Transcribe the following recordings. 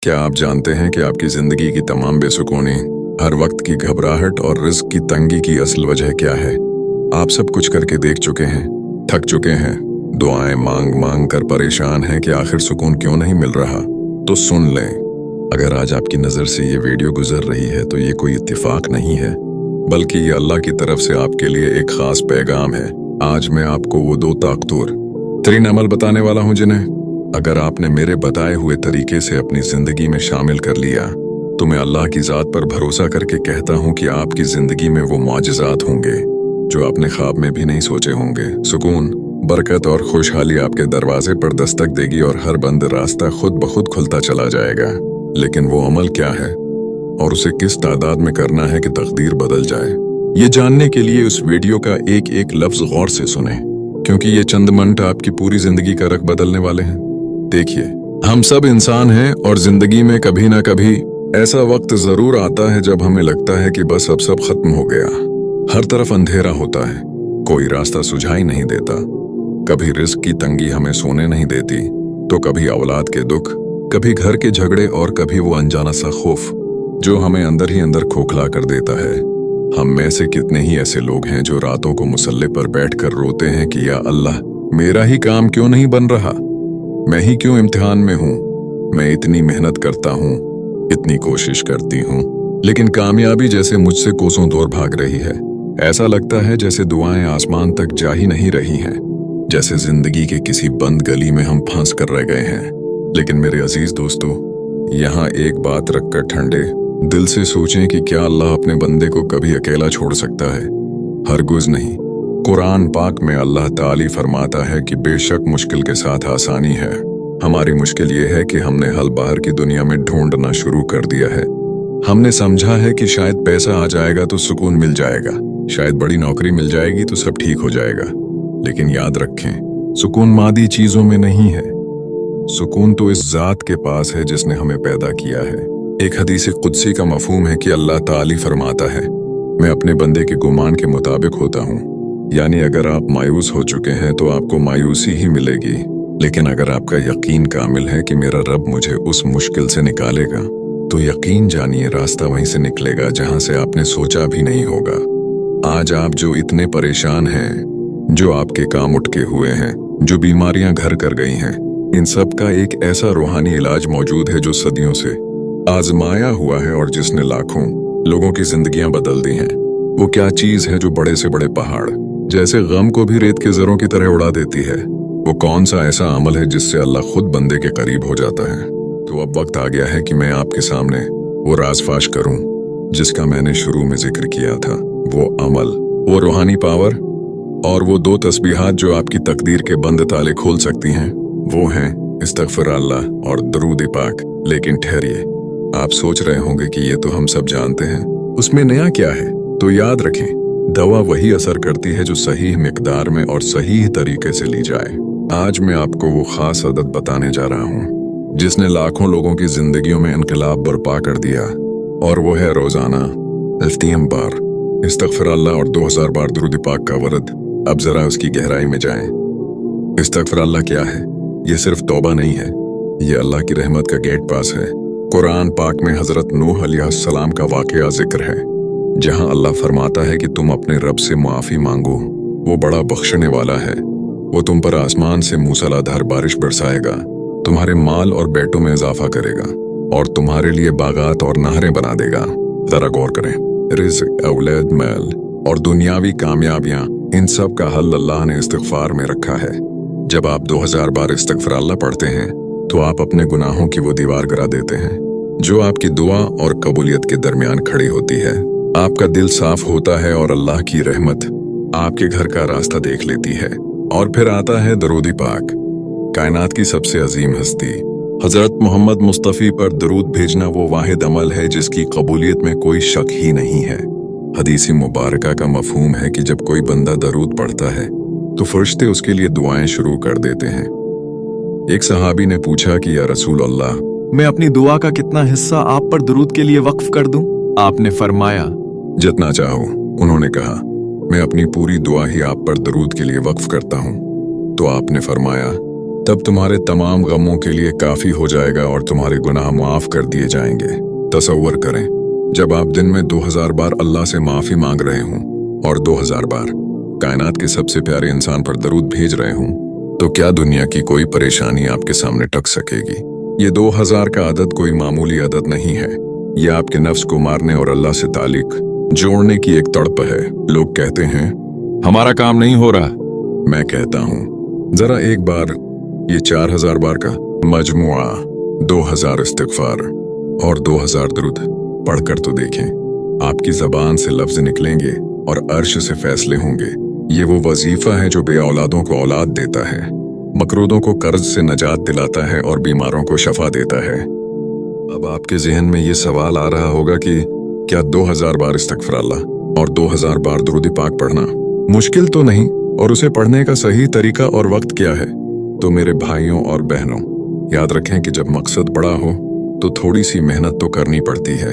क्या आप जानते हैं कि आपकी जिंदगी की तमाम बेसुकूनी, हर वक्त की घबराहट और रिस्क की तंगी की असल वजह क्या है? आप सब कुछ करके देख चुके हैं, थक चुके हैं, दुआएं मांग मांग कर परेशान हैं कि आखिर सुकून क्यों नहीं मिल रहा। तो सुन लें, अगर आज आपकी नज़र से ये वीडियो गुजर रही है तो ये कोई इत्तेफाक नहीं है, बल्कि ये अल्लाह की तरफ से आपके लिए एक खास पैगाम है। आज मैं आपको वो दो ताकतवर तरीन अमल बताने वाला हूँ जिन्हें अगर आपने मेरे बताए हुए तरीके से अपनी जिंदगी में शामिल कर लिया तो मैं अल्लाह की जात पर भरोसा करके कहता हूँ कि आपकी जिंदगी में वो मुआजिज़ात होंगे जो आपने ख्वाब में भी नहीं सोचे होंगे। सुकून, बरकत और खुशहाली आपके दरवाजे पर दस्तक देगी और हर बंद रास्ता खुद ब खुद खुलता चला जाएगा। लेकिन वो अमल क्या है और उसे किस तादाद में करना है कि तकदीर बदल जाए, ये जानने के लिए उस वीडियो का एक एक लफ्ज गौर से सुने, क्योंकि ये चंद मिनट आपकी पूरी जिंदगी का रख बदलने वाले हैं। देखिए, हम सब इंसान हैं और जिंदगी में कभी ना कभी ऐसा वक्त जरूर आता है जब हमें लगता है कि बस अब सब खत्म हो गया। हर तरफ अंधेरा होता है, कोई रास्ता सुझाई नहीं देता। कभी रिस्क की तंगी हमें सोने नहीं देती, तो कभी औलाद के दुख, कभी घर के झगड़े और कभी वो अनजाना सा खौफ जो हमें अंदर ही अंदर खोखला कर देता है। हम में से कितने ही ऐसे लोग हैं जो रातों को मुसल्ले पर बैठकर रोते हैं कि या अल्लाह, मेरा ही काम क्यों नहीं बन रहा, मैं ही क्यों इम्तिहान में हूँ। मैं इतनी मेहनत करता हूँ, इतनी कोशिश करती हूँ, लेकिन कामयाबी जैसे मुझसे कोसों दूर भाग रही है। ऐसा लगता है जैसे दुआएं आसमान तक जा ही नहीं रही हैं, जैसे जिंदगी के किसी बंद गली में हम फंस कर रह गए हैं। लेकिन मेरे अजीज दोस्तों, यहाँ एक बात रखकर ठंडे दिल से सोचें कि क्या अल्लाह अपने बंदे को कभी अकेला छोड़ सकता है? हरगिज़ नहीं। कुरान पाक में अल्लाह ताली फरमाता है कि बेशक मुश्किल के साथ आसानी है। हमारी मुश्किल ये है कि हमने हल बाहर की दुनिया में ढूंढना शुरू कर दिया है। हमने समझा है कि शायद पैसा आ जाएगा तो सुकून मिल जाएगा, शायद बड़ी नौकरी मिल जाएगी तो सब ठीक हो जाएगा। लेकिन याद रखें, सुकून मादी चीजों में नहीं है। सुकून तो इस जात के पास है जिसने हमें पैदा किया है। एक हदीस कुदसी का मफहूम है कि अल्लाह ताली फरमाता है, मैं अपने बंदे के गुमान के मुताबिक होता हूँ। यानी अगर आप मायूस हो चुके हैं तो आपको मायूसी ही मिलेगी, लेकिन अगर आपका यकीन कामिल है कि मेरा रब मुझे उस मुश्किल से निकालेगा, तो यकीन जानिए रास्ता वहीं से निकलेगा जहां से आपने सोचा भी नहीं होगा। आज आप जो इतने परेशान हैं, जो आपके काम उठके हुए हैं, जो बीमारियां घर कर गई हैं, इन सब का एक ऐसा रूहानी इलाज मौजूद है जो सदियों से आजमाया हुआ है और जिसने लाखों लोगों की जिंदगियां बदल दी हैं। वो क्या चीज है जो बड़े से बड़े पहाड़ जैसे गम को भी रेत के जरों की तरह उड़ा देती है? वो कौन सा ऐसा अमल है जिससे अल्लाह खुद बंदे के करीब हो जाता है? तो अब वक्त आ गया है कि मैं आपके सामने वो राज फाश करूं जिसका मैंने शुरू में जिक्र किया था। वो अमल, वो रूहानी पावर और वो दो तस्बीहात जो आपकी तकदीर के बंद ताले खोल सकती हैं, वो हैं इस्तगफिरुल्लाह और दुरूद पाक। लेकिन ठहरिए, आप सोच रहे होंगे कि ये तो हम सब जानते हैं, उसमें नया क्या है? तो याद रखें, दवा वही असर करती है जो सही मिकदार में और सही तरीके से ली जाए। आज मैं आपको वो खास आदत बताने जा रहा हूँ जिसने लाखों लोगों की जिंदगियों में इनकलाब बर्पा कर दिया, और वो है रोजाना 30 बार इस्तगफिरुल्लाह और 2000 बार दुरूद पाक का वर्द। अब जरा उसकी गहराई में जाएं। इस्तगफिरुल्लाह क्या है? ये सिर्फ तौबा नहीं है, ये अल्लाह की रहमत का गेट पास है। कुरान पाक में हजरत नूह अलैहिस्सलाम का वाकया जिक्र है, जहां अल्लाह फरमाता है कि तुम अपने रब से मुआफी मांगो, वो बड़ा बख्शने वाला है। वो तुम पर आसमान से मूसलाधार बारिश बरसाएगा, तुम्हारे माल और बेटों में इजाफा करेगा और तुम्हारे लिए बागात और नहरें बना देगा। जरा गौर करें, रिज़्क़, औलाद, माल और दुनियावी कामयाबियां, इन सब का हल अल्लाह ने इस्तिग़फ़ार में रखा है। जब आप 2000 बार इस्तग़फ़िरुल्लाह पढ़ते हैं तो आप अपने गुनाहों की वो दीवार गिरा देते हैं जो आपकी दुआ और कबूलियत के दरमियान खड़ी होती है। आपका दिल साफ होता है और अल्लाह की रहमत आपके घर का रास्ता देख लेती है। और फिर आता है दरूद पाक, कायनात की सबसे अजीम हस्ती हजरत मोहम्मद मुस्तफ़ी पर दरूद भेजना वो वाहिद अमल है जिसकी कबूलियत में कोई शक ही नहीं है। हदीस मुबारका का मफहूम है कि जब कोई बंदा दरूद पढ़ता है तो फरिश्ते उसके लिए दुआएं शुरू कर देते हैं। एक सहाबी ने पूछा कि या रसूल अल्लाह, मैं अपनी दुआ का कितना हिस्सा आप पर दरूद के लिए वक्फ कर दूं? आपने फरमाया, जितना चाहो। उन्होंने कहा, मैं अपनी पूरी दुआ ही आप पर दरूद के लिए वक्फ करता हूँ। तो आपने फरमाया, तब तुम्हारे तमाम गमों के लिए काफी हो जाएगा और तुम्हारे गुनाह माफ कर दिए जाएंगे। तसव्वुर करें, जब आप दिन में 2000 बार अल्लाह से माफी मांग रहे हों और 2000 बार कायनात के सबसे प्यारे इंसान पर दरूद भेज रहे हों, तो क्या दुनिया की कोई परेशानी आपके सामने टक सकेगी? ये 2000 का अदद कोई मामूली अदद नहीं है। ये आपके नफ्स को मारने और अल्लाह से ताल्लुक जोड़ने की एक तड़प है। लोग कहते हैं हमारा काम नहीं हो रहा। मैं कहता हूँ जरा एक बार ये 4000 बार का मजमुआ 2000 इस्तिगफार और 2000 दरूद पढ़कर तो देखें। आपकी जबान से लफ्ज निकलेंगे और अर्श से फैसले होंगे। ये वो वजीफा है जो बे औलादों को औलाद देता है, मकरूदों को कर्ज से नजात दिलाता है और बीमारों को शफा देता है। अब आपके जहन में ये सवाल आ रहा होगा कि क्या 2000 बार इस्तगफारुल्लाह और 2000 बार दुरूद पाक पढ़ना मुश्किल तो नहीं, और उसे पढ़ने का सही तरीका और वक्त क्या है? तो मेरे भाइयों और बहनों, याद रखें कि जब मकसद बड़ा हो तो थोड़ी सी मेहनत तो करनी पड़ती है।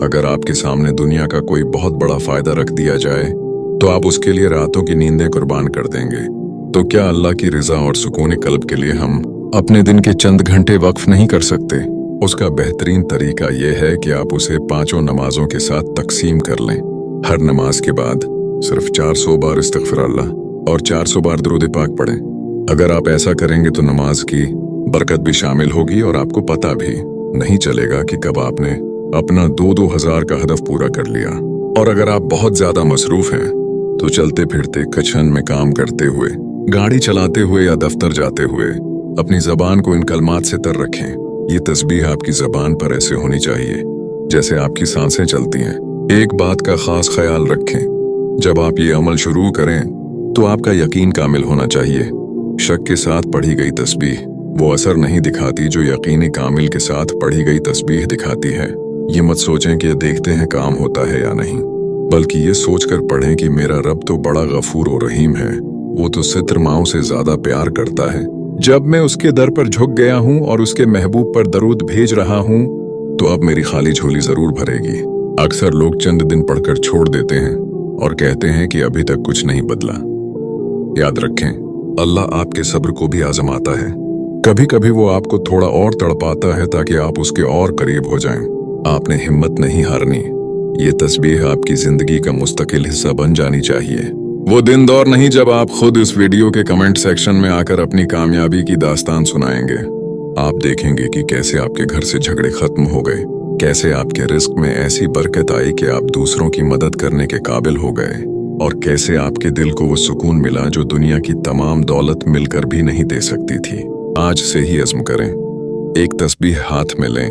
अगर आपके सामने दुनिया का कोई बहुत बड़ा फायदा रख दिया जाए तो आप उसके लिए रातों की नींदें कुर्बान कर देंगे। तो क्या अल्लाह की रिजा और सुकून कल्ब के लिए हम अपने दिन के चंद घंटे वक्फ नहीं कर सकते? उसका बेहतरीन तरीका यह है कि आप उसे 5 नमाजों के साथ तकसीम कर लें। हर नमाज के बाद सिर्फ 400 बार इस्तगफारुल्लाह और 400 बार दुरूद पाक पढ़ें। अगर आप ऐसा करेंगे तो नमाज की बरकत भी शामिल होगी और आपको पता भी नहीं चलेगा कि कब आपने अपना 2-2000 का हदफ पूरा कर लिया। और अगर आप बहुत ज्यादा मसरूफ हैं तो चलते फिरते, किचन में काम करते हुए, गाड़ी चलाते हुए या दफ्तर जाते हुए अपनी जबान को इन कलमात से तर रखें। ये तस्बीह आपकी जबान पर ऐसे होनी चाहिए जैसे आपकी सांसें चलती हैं। एक बात का खास ख्याल रखें, जब आप ये अमल शुरू करें तो आपका यकीन कामिल होना चाहिए। शक के साथ पढ़ी गई तस्बीह वो असर नहीं दिखाती जो यकीन कामिल के साथ पढ़ी गई तस्बीह दिखाती है। ये मत सोचें कि देखते हैं काम होता है या नहीं, बल्कि ये सोचकर पढ़ें कि मेरा रब तो बड़ा गफूर और रहीम है। वो तो सित्र माओं से ज्यादा प्यार करता है। जब मैं उसके दर पर झुक गया हूँ और उसके महबूब पर दरूद भेज रहा हूँ तो अब मेरी खाली झोली जरूर भरेगी। अक्सर लोग चंद दिन पढ़कर छोड़ देते हैं और कहते हैं कि अभी तक कुछ नहीं बदला। याद रखें, अल्लाह आपके सब्र को भी आजमाता है। कभी कभी वो आपको थोड़ा और तड़पाता है ताकि आप उसके और करीब हो जाएं। आपने हिम्मत नहीं हारनी। ये तस्बीह आपकी जिंदगी का मुस्तकिल हिस्सा बन जानी चाहिए। वो दिन दौर नहीं जब आप खुद इस वीडियो के कमेंट सेक्शन में आकर अपनी कामयाबी की दास्तान सुनाएंगे। आप देखेंगे कि कैसे आपके घर से झगड़े खत्म हो गए, कैसे आपके रिस्क में ऐसी बरकत आई कि आप दूसरों की मदद करने के काबिल हो गए, और कैसे आपके दिल को वो सुकून मिला जो दुनिया की तमाम दौलत मिलकर भी नहीं दे सकती थी। आज से ही अज़्म करें, एक तस्बीह हाथ में लें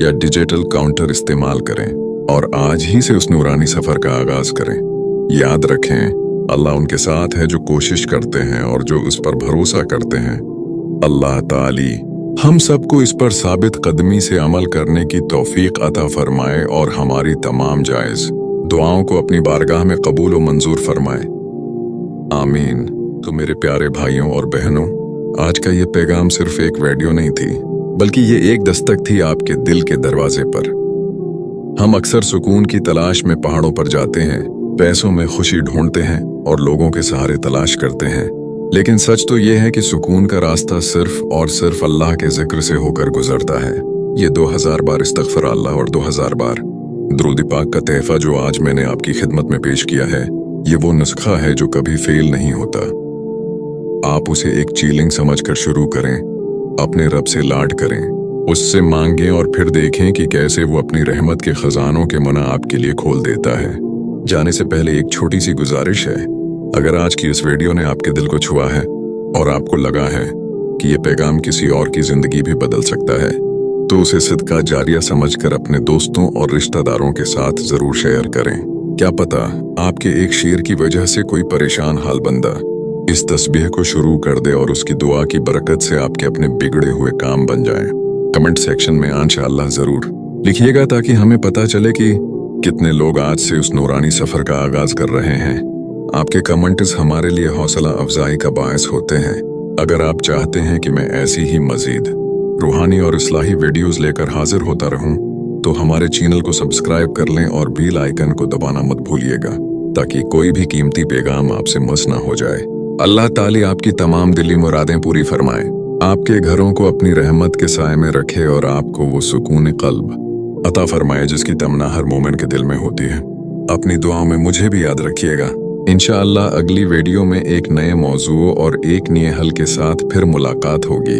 या डिजिटल काउंटर इस्तेमाल करें और आज ही से उस नूरानी सफर का आगाज करें। याद रखें, अल्लाह उनके साथ है जो कोशिश करते हैं और जो उस पर भरोसा करते हैं। अल्लाह ताली हम सबको इस पर साबित कदमी से अमल करने की तौफीक अता फरमाए और हमारी तमाम जायज दुआओं को अपनी बारगाह में कबूल व मंजूर फरमाए। आमीन। तो मेरे प्यारे भाइयों और बहनों, आज का ये पैगाम सिर्फ एक वीडियो नहीं थी, बल्कि ये एक दस्तक थी आपके दिल के दरवाजे पर। हम अक्सर सुकून की तलाश में पहाड़ों पर जाते हैं, पैसों में खुशी ढूंढते हैं और लोगों के सहारे तलाश करते हैं, लेकिन सच तो ये है कि सुकून का रास्ता सिर्फ और सिर्फ अल्लाह के जिक्र से होकर गुजरता है। ये 2000 बार इस्तगफारुल्लाह और 2000 बार दुरूद पाक का तहफा जो आज मैंने आपकी खिदमत में पेश किया है, ये वो नुस्खा है जो कभी फेल नहीं होता। आप उसे एक चीलिंग समझकर शुरू करें, अपने रब से लाड करें, उससे मांगें और फिर देखें कि कैसे वो अपनी रहमत के खजानों के मना आपके लिए खोल देता है। जाने से पहले एक छोटी सी गुजारिश है, अगर आज की इस वीडियो ने आपके दिल को छुआ है और आपको लगा है कि ये पैगाम किसी और की जिंदगी भी बदल सकता है, तो उसे सदका जारिया समझकर अपने दोस्तों और रिश्तेदारों के साथ जरूर शेयर करें। क्या पता आपके एक शेयर की वजह से कोई परेशान हाल बंदा इस तस्बीह को शुरू कर दे और उसकी दुआ की बरकत से आपके अपने बिगड़े हुए काम बन जाएं। कमेंट सेक्शन में इंशाअल्लाह जरूर लिखिएगा ताकि हमें पता चले कि कितने लोग आज से उस नूरानी सफर का आगाज कर रहे हैं। आपके कमेंट्स हमारे लिए हौसला अफजाई का बायस होते हैं। अगर आप चाहते हैं कि मैं ऐसी ही मजीद रूहानी और इस्लाही वीडियोस लेकर हाजिर होता रहूं, तो हमारे चैनल को सब्सक्राइब कर लें और बेल आइकन को दबाना मत भूलिएगा ताकि कोई भी कीमती पैगाम आपसे मिस ना हो जाए। अल्लाह ताली आपकी तमाम दिली मुरादें पूरी फरमाए। आपके घरों को अपनी रहमत के साए में रखे और आपको वो सुकून कल्ब अता फरमाए जिसकी तमन्ना हर मोमिन के दिल में होती है। अपनी दुआओं में मुझे भी याद रखिएगा। इंशाअल्लाह अगली वीडियो में एक नए मौजू और एक नए हल के साथ फिर मुलाकात होगी।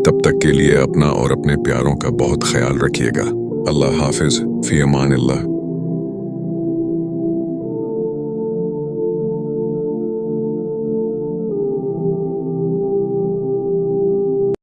तब तक के लिए अपना और अपने प्यारों का बहुत ख्याल रखिएगा। अल्लाह हाफिज, फी अमान अल्लाह।